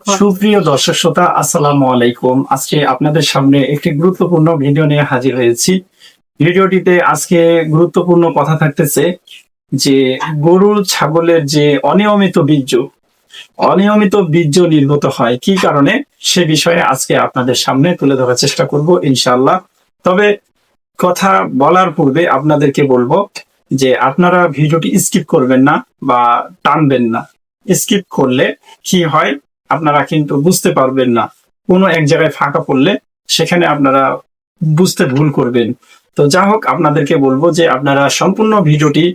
সুপ্রিয় দর্শক শ্রোতা, আসসালামু আলাইকুম। আজকে আপনাদের সামনে একটি গুরুত্বপূর্ণ ভিডিও নিয়ে হাজির হয়েছি। ভিডিওটিতে আজকে গুরুত্বপূর্ণ কথা থাকতেছে যে গরু ছাগলের যে অনিয়মিত বীর্য নির্গত হয় কি কারণে, সে বিষয়ে আজকে আপনাদের সামনে তুলে ধরার চেষ্টা করব ইনশাআল্লাহ। তবে কথা বলার পূর্বে আপনাদেরকে বলবো যে আপনারা ভিডিওটি স্কিপ করবেন না বা টানবেন না। স্কিপ করলে কি হয়, আপনারা কিন্তু বুঝতে পারবেন না। কোনো এক জায়গায় ফাঁকা পড়লে সেখানে আপনারা বুঝতে ভুল করবেন। তো যা হোক, আপনাদেরকে বলবো যে আপনারা সম্পূর্ণ ভিডিওটি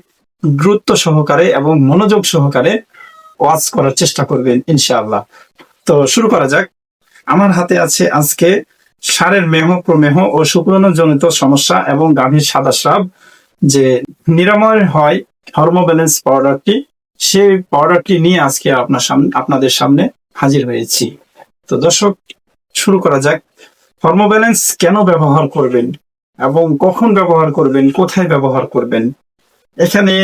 গুরুত্ব সহকারে এবং মনোযোগ সহকারে ওয়াচ করার চেষ্টা করবেন ইনশাআল্লাহ। তো শুরু করা যাক। আমার হাতে আছে আজকে ষাঁড়ের মেহ, প্রমেহ ও শুক্রাণুজনিত সমস্যা এবং গাভীর সাদা স্রাব যে নিরাময় হয় হরমোব্যালেন্স পাউডারটি, সেই পাউডারটি নিয়ে আজকে আপনাদের সামনে হাজির হয়েছি। তো দর্শক, শুরু করা যাক। হরমোব্যালেন্স কেন ব্যবহার করবেন এবং কখন ব্যবহার করবেন, কোথায় ব্যবহার করবেন। এখানে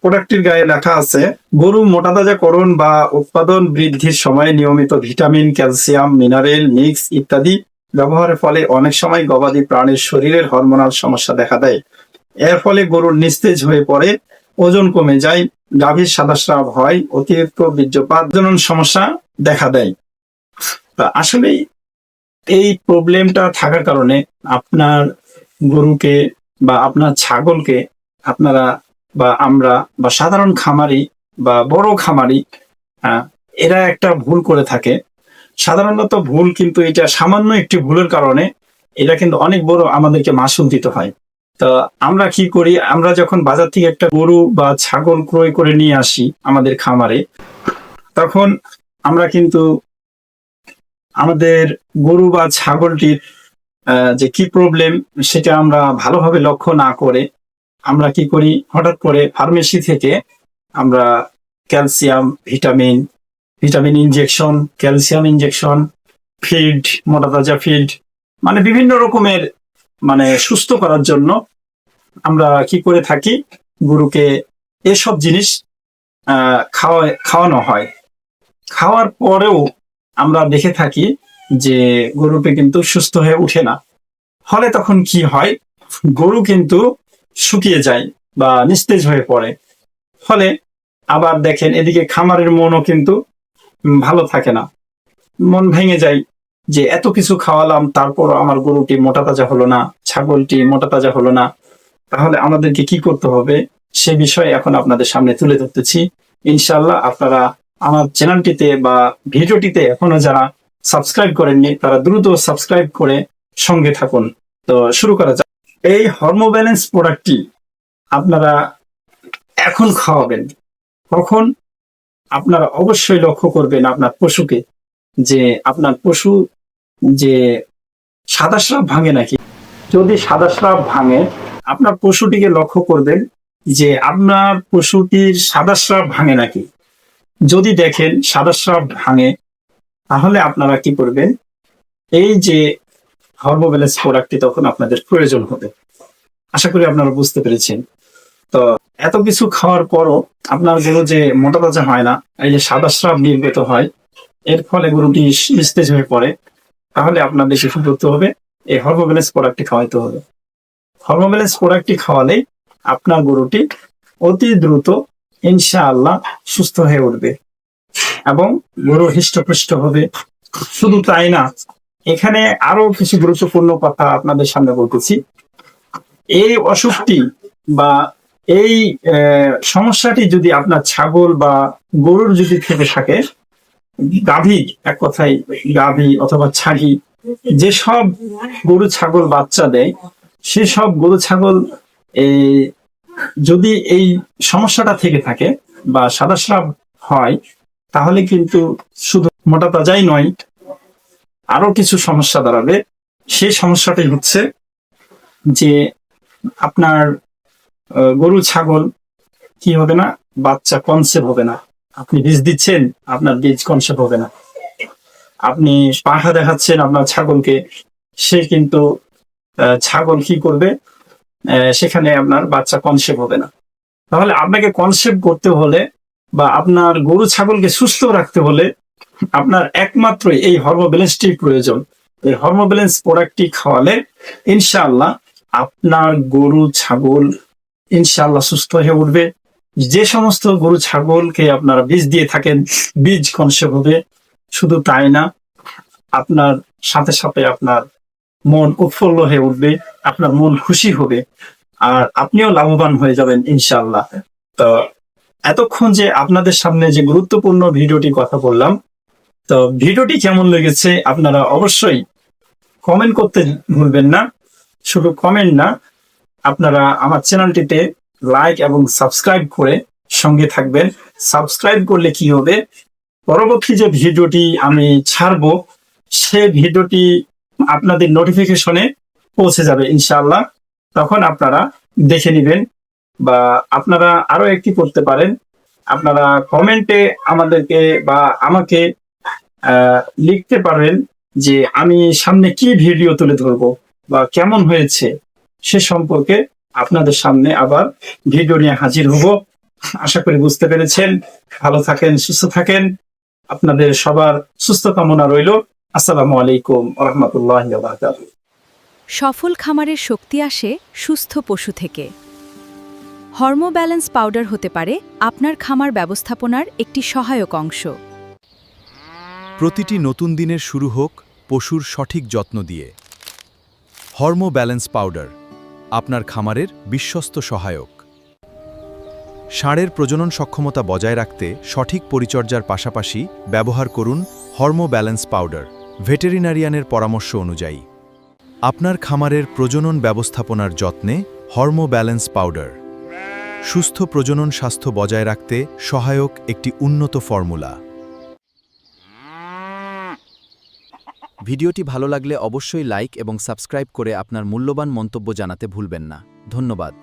প্রোডাক্টটির গায়ে লেখা আছে, গরু মোটাতাজাকরণ বা উৎপাদন বৃদ্ধির সময় নিয়মিত ভিটামিন, ক্যালসিয়াম, মিনারেল মিক্স ইত্যাদি ব্যবহারের ফলে অনেক সময় গবাদি প্রাণীর শরীরের হরমোনাল সমস্যা দেখা দেয়। এর ফলে গরুর নিস্তেজ হয়ে পড়ে, ওজন কমে যায়, গাভীর সাদাস্রাব হয়, অতিরিক্ত বীর্যপাত জনন সমস্যা দেখা দেয়। তা আসলে এই প্রবলেমটা থাকার কারণে আপনার গরুকে বা আপনার ছাগলকে আপনারা বা আমরা বা সাধারণ খামারি বা বড় খামারি এরা একটা ভুল করে থাকে। সাধারণত ভুল, কিন্তু এটা সামান্য একটি ভুলের কারণে এটা কিন্তু অনেক বড় আমাদেরকে মাসুল দিতে হয়। তো আমরা কি করি, আমরা যখন বাজার থেকে একটা গরু বা ছাগল ক্রয় করে নিয়ে আসি আমাদের খামারে, তখন আমরা কিন্তু আমাদের গরু বা ছাগলটির যে কি প্রবলেম সেটা আমরা ভালোভাবে লক্ষ্য না করে আমরা কি করি, হঠাৎ করে ফার্মেসি থেকে আমরা calcium, vitamin injection, calcium injection, feed, মোটা তাজা ফিড, মানে বিভিন্ন রকমের সুস্থ করার জন্য আমরা কি করে থাকি, গরুকে এসব জিনিস খাওয়ানো হয়। খাওয়ার পরেও আমরা দেখে থাকি যে গরুটি কিন্তু সুস্থ হয়ে উঠে না। ফলে তখন কি হয়, গরু কিন্তু শুকিয়ে যায় বা নিস্তেজ হয়ে পড়ে। ফলে আবার দেখেন এদিকে খামারের মনও কিন্তু ভালো থাকে না, মন ভেঙে যায় যে এত কিছু খাওয়ালাম তারপর আমার গরুটি মোটা তাজা হলো না, ছাগলটি মোটা তাজা হলো না। তাহলে আমাদেরকে কি করতে হবে সে বিষয়ে এখন আপনাদের সামনে তুলে ধরতেছি ইনশাআল্লাহ। আপনারা আমার চ্যানেলটিতে বা ভিডিওটিতে এখনো যারা সাবস্ক্রাইব করেননি তারা দ্রুত সাবস্ক্রাইব করে সঙ্গে থাকুন। তো শুরু করা যাক। এই হরমোব্যালেন্স প্রোডাক্টটি আপনারা এখন খাওয়াবেন, তখন আপনারা অবশ্যই লক্ষ্য করবেন আপনার পশুকে, যে আপনার পশু যে সাদাস্রাব ভাঙে নাকি। যদি সাদাস্রাব ভাঙে, আপনার পশুটিকে লক্ষ্য করবেন যে আপনার পশুটির সাদাস্রাব ভাঙে নাকি। যদি দেখেন সাদাস্রাব ভাঙে, তাহলে আপনারা কি করবেন, এই যে হরমোব্যালেন্স প্রোডাক্টটি তখন আপনাদের প্রয়োজন হবে। আশা করি আপনারা বুঝতে পেরেছেন। তো এত কিছু খাওয়ার পরও আপনার গরু যে মোটা তাজা হয় না, এই যে সাদাস্রাব নির্গত হয়, এর ফলে গরুটি নিস্তেজ হয়ে পড়ে, তাহলে আপনাদের কি করতে হবে, এই হরমোব্যালেন্স প্রোডাক্টটি খাওয়াইতে হবে। হরমোব্যালেন্স প্রোডাক্টটি খাওয়ালেই আপনার গরুটি অতি দ্রুত ইনশাআল্লাহ সুস্থ হয়ে উঠবে এবং গরু হৃষ্টপুষ্ট হবে। শুধু তাই না, এখানে আরো কিছু গুরুত্বপূর্ণ কথা আপনাদের সামনে বলতেছি। এই অসুখটি বা এই সমস্যাটি যদি আপনার ছাগল বা গরুর যদি থেকে থাকে, গাভী, এক কথায় গাভী অথবা ছাগি, যেসব গরু ছাগল বাচ্চা দেয়, সেসব গরু ছাগল যদি এই সমস্যাটা থেকে থাকে বা সাদাস্রাব হয়, তাহলে কিন্তু শুধু মোটা তাজাই নয়, আরো কিছু সমস্যা দাঁড়াবে। সেই সমস্যাটি হচ্ছে যে আপনার গরু ছাগল কি হবে না, বাচ্চা কনসেপ্ট হবে না। আপনি বীজ দিচ্ছেন, আপনার বীজ কনসেপ্ট হবে না। আপনি পাঠা দেখাচ্ছেন আপনার ছাগলকে, সে কিন্তু ছাগল কি করবে, সেখানে আপনার বাচ্চা কনসেপ্ট হবে না। তাহলে আপনাকে কনসেপ্ট করতে হলে বা আপনার গরু ছাগলকে সুস্থ রাখতে হলে আপনার একমাত্র এই হরমো ব্যালেন্সটি প্রয়োজন। এই হরমো ব্যালেন্স প্রোডাক্টটি খাওয়ালে ইনশাআল্লাহ আপনার গরু ছাগল ইনশাআল্লাহ সুস্থ হয়ে উঠবে। যে সমস্ত গরু ছাগলকে আপনারা বীজ দিয়ে থাকেন, বীজ কনসেপ্ট হবে। শুধু তাই না, আপনার সাথে সাথে আপনার মন উৎফুল্ল হয়ে উঠবে, আপনার মন খুশি হবে, আর আপনিও লাভবান হয়ে যাবেন ইনশাআল্লাহ। তো এতক্ষণ যে আপনাদের সামনে যে গুরুত্বপূর্ণ ভিডিওটি কথা বললাম, তো ভিডিওটি কেমন লেগেছে আপনারা অবশ্যই কমেন্ট করতে ভুলবেন না। শুধু কমেন্ট না, আপনারা আমার চ্যানেলটিতে লাইক এবং সাবস্ক্রাইব করে সঙ্গে থাকবেন। সাবস্ক্রাইব করলে কি হবে, পরবর্তী যে ভিডিওটি আমি ছাড়বো সে ভিডিওটি আপনাদের নোটিফিকেশনে পৌঁছে যাবে ইনশাআল্লাহ। তখন আপনারা দেখে নেবেন। বা আপনারা আরো একটি করতে পারেন, আপনারা কমেন্টে আমাদেরকে বা আমাকে লিখতে পারেন যে আমি সামনে কি ভিডিও তুলে ধরবো বা কেমন হয়েছে, সে সম্পর্কে আপনাদের সামনে আবার ভিডিও নিয়ে হাজির হব। আশা করি বুঝতে পেরেছেন। ভালো থাকেন, সুস্থ থাকেন, আপনাদের সবার সুস্থ কামনা রইল। আসসালামু আলাইকুম ওয়া রাহমাতুল্লাহি ওয়া বারাকাতুহু। সফল খামারের শক্তি আসে সুস্থ পশু থেকে। হরমো ব্যালেন্স পাউডার হতে পারে আপনার খামার ব্যবস্থাপনার একটি সহায়ক অংশ। প্রতিটি নতুন দিনের শুরু হোক পশুর সঠিক যত্ন দিয়ে। হরমো ব্যালেন্স পাউডার আপনার খামারের বিশ্বস্ত সহায়ক। ষাঁড়ের প্রজনন সক্ষমতা বজায় রাখতে সঠিক পরিচর্যার পাশাপাশি ব্যবহার করুন হরমো ব্যালেন্স পাউডার ভেটেরিনারিয়ানের পরামর্শ অনুযায়ী। আপনার খামারের প্রজনন ব্যবস্থাপনার যত্নে হরমো ব্যালেন্স পাউডার সুস্থ প্রজনন স্বাস্থ্য বজায় রাখতে সহায়ক একটি উন্নত ফর্মুলা। ভিডিওটি ভালো লাগলে অবশ্যই লাইক এবং সাবস্ক্রাইব করে আপনার মূল্যবান মন্তব্য জানাতে ভুলবেন না। ধন্যবাদ।